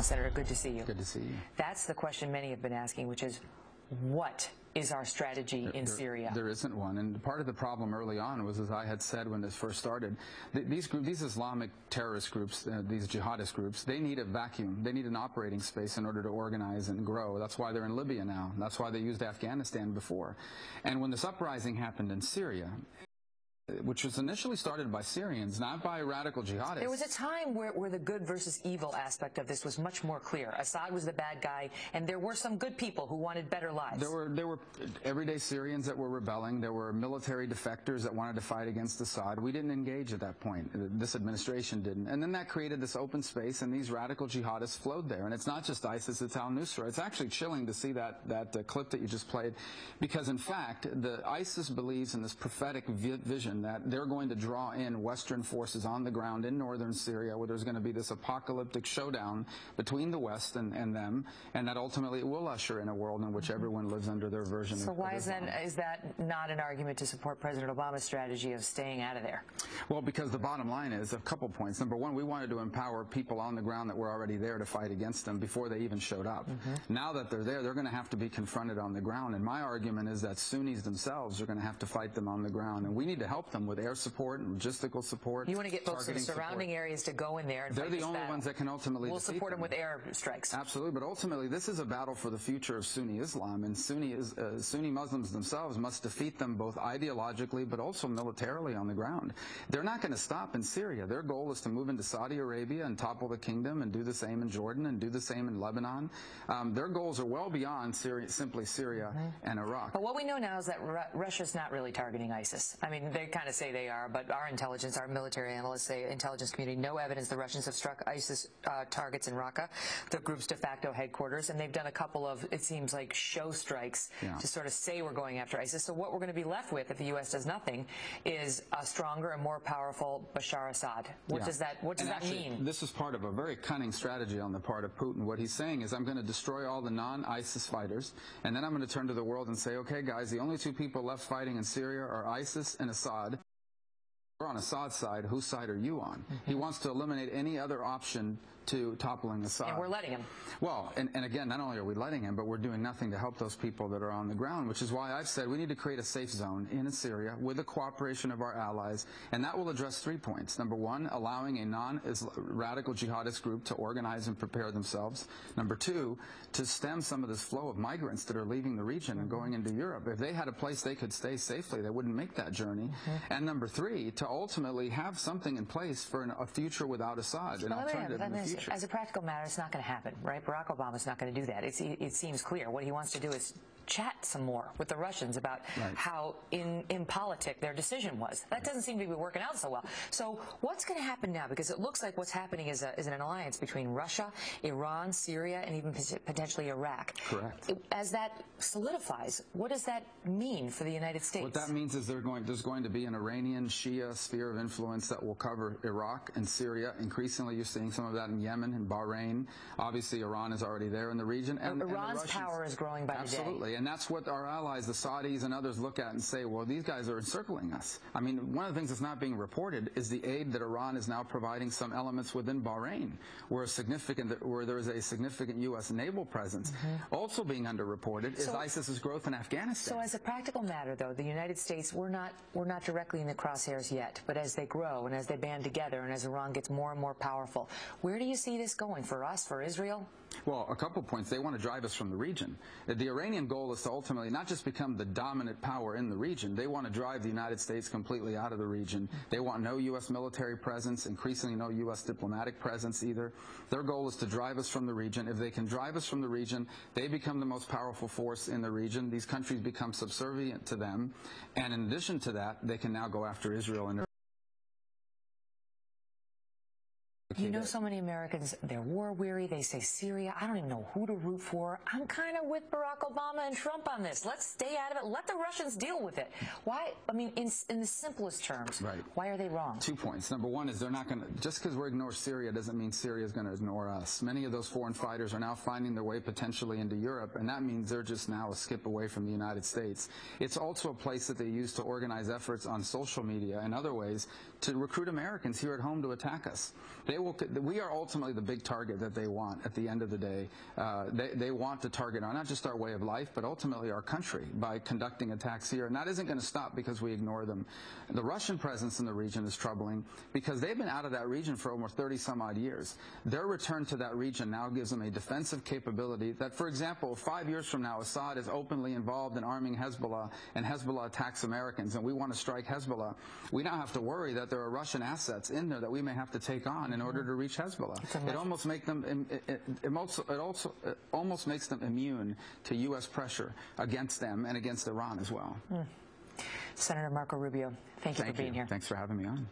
Senator, good to see you. Good to see you. That's the question many have been asking, which is, what is our strategy in Syria? There isn't one, and part of the problem early on was, as I had said when this first started, these Islamic terrorist groups, these jihadist groups, they need a vacuum. They need an operating space in order to organize and grow. That's why they're in Libya now. That's why they used Afghanistan before. And when this uprising happened in Syria, which was initially started by Syrians, not by radical jihadists. There was a time where the good versus evil aspect of this was much more clear. Assad was the bad guy, and there were some good people who wanted better lives. There were everyday Syrians that were rebelling. There were military defectors that wanted to fight against Assad. We didn't engage at that point. This administration didn't. And then that created this open space, and these radical jihadists flowed there. And it's not just ISIS, it's al-Nusra. It's actually chilling to see that clip that you just played, because in fact, the ISIS believes in this prophetic vision that they're going to draw in Western forces on the ground in northern Syria, where there's going to be this apocalyptic showdown between the West and them, and that ultimately it will usher in a world in which everyone lives under their version of Islam. So why is that not an argument to support President Obama's strategy of staying out of there? Well, because the bottom line is a couple points. Number one, we wanted to empower people on the ground that were already there to fight against them before they even showed up. Now that they're there, they're going to have to be confronted on the ground, and my argument is that Sunnis themselves are going to have to fight them on the ground, and we need to help them with air support and logistical support. You want to get folks in the surrounding areas to go in there and they're fight the only ones that can ultimately We'll support them with air strikes. Absolutely, but ultimately this is a battle for the future of Sunni Islam, and Sunni Muslims themselves must defeat them both ideologically but also militarily on the ground. They're not going to stop in Syria. Their goal is to move into Saudi Arabia and topple the kingdom, and do the same in Jordan, and do the same in Lebanon. Their goals are well beyond simply Syria and Iraq. But what we know now is that Russia's not really targeting ISIS. I mean, they kind of say they are, but our intelligence, our military analysts say, intelligence community, no evidence the Russians have struck ISIS targets in Raqqa, the group's de facto headquarters, and they've done a couple of, it seems like, show strikes to sort of say we're going after ISIS. So what we're going to be left with, if the U.S. does nothing, is a stronger and more powerful Bashar Assad. What does that mean? This is part of a very cunning strategy on the part of Putin. What he's saying is, I'm going to destroy all the non-ISIS fighters, and then I'm going to turn to the world and say, okay, guys, the only two people left fighting in Syria are ISIS and Assad. We're on Assad's side. Whose side are you on? He wants to eliminate any other option to toppling Assad. And we're letting him. Well, and again, not only are we letting him, but we're doing nothing to help those people that are on the ground, which is why I've said we need to create a safe zone in Syria with the cooperation of our allies, and that will address 3 points. Number one, allowing a non-radical jihadist group to organize and prepare themselves. Number two, to stem some of this flow of migrants that are leaving the region and going into Europe. If they had a place they could stay safely, they wouldn't make that journey. And number three, to ultimately have something in place for a future without Assad, an alternative in the future. As a practical matter, it's not going to happen, right? Barack Obama's not going to do that. It seems clear. What he wants to do is chat some more with the Russians about how impolitic their decision was. That doesn't seem to be working out so well. So what's going to happen now? Because it looks like what's happening is an alliance between Russia, Iran, Syria, and even potentially Iraq. Correct. As that solidifies, what does that mean for the United States? What that means is there's going to be an Iranian Shia sphere of influence that will cover Iraq and Syria. Increasingly, you're seeing some of that in Yemen and Bahrain. Obviously, Iran is already there in the region. And Iran's power is growing by the day. Absolutely. And that's what our allies, the Saudis and others, look at and say, well, these guys are encircling us. I mean, one of the things that's not being reported is the aid that Iran is now providing some elements within Bahrain, where there is a significant U.S. naval presence. Also being underreported is ISIS's growth in Afghanistan. So as a practical matter, though, the United States, we're not directly in the crosshairs yet, but as they grow and as they band together and as Iran gets more and more powerful, where do you see this going for us, for Israel? Well, a couple points. They want to drive us from the region. The Iranian goal is to ultimately not just become the dominant power in the region. They want to drive the United States completely out of the region. They want no U.S. military presence, increasingly no U.S. diplomatic presence either. Their goal is to drive us from the region. If they can drive us from the region, they become the most powerful force in the region. These countries become subservient to them. And in addition to that, they can now go after Israel and You know, so many Americans, they're war-weary. They say Syria. I don't even know who to root for. I'm kind of with Barack Obama and Trump on this. Let's stay out of it. Let the Russians deal with it. Why? I mean, in the simplest terms, why are they wrong? 2 points. Number one is they're not going to, just because we ignore Syria doesn't mean Syria is going to ignore us. Many of those foreign fighters are now finding their way potentially into Europe, and that means they're just now a skip away from the United States. It's also a place that they use to organize efforts on social media and other ways to recruit Americans here at home to attack us. They will we are ultimately the big target that they want at the end of the day. They want to target not just our way of life, but ultimately our country by conducting attacks here. And that isn't going to stop because we ignore them. The Russian presence in the region is troubling because they've been out of that region for over 30-some-odd years. Their return to that region now gives them a defensive capability that, for example, 5 years from now, Assad is openly involved in arming Hezbollah, and Hezbollah attacks Americans, and we want to strike Hezbollah. We now have to worry that there are Russian assets in there that we may have to take on in order to reach Hezbollah. It almost makes them almost makes them immune to U.S. pressure against them and against Iran as well. Senator Marco Rubio, thank you for being here. Thanks for having me on.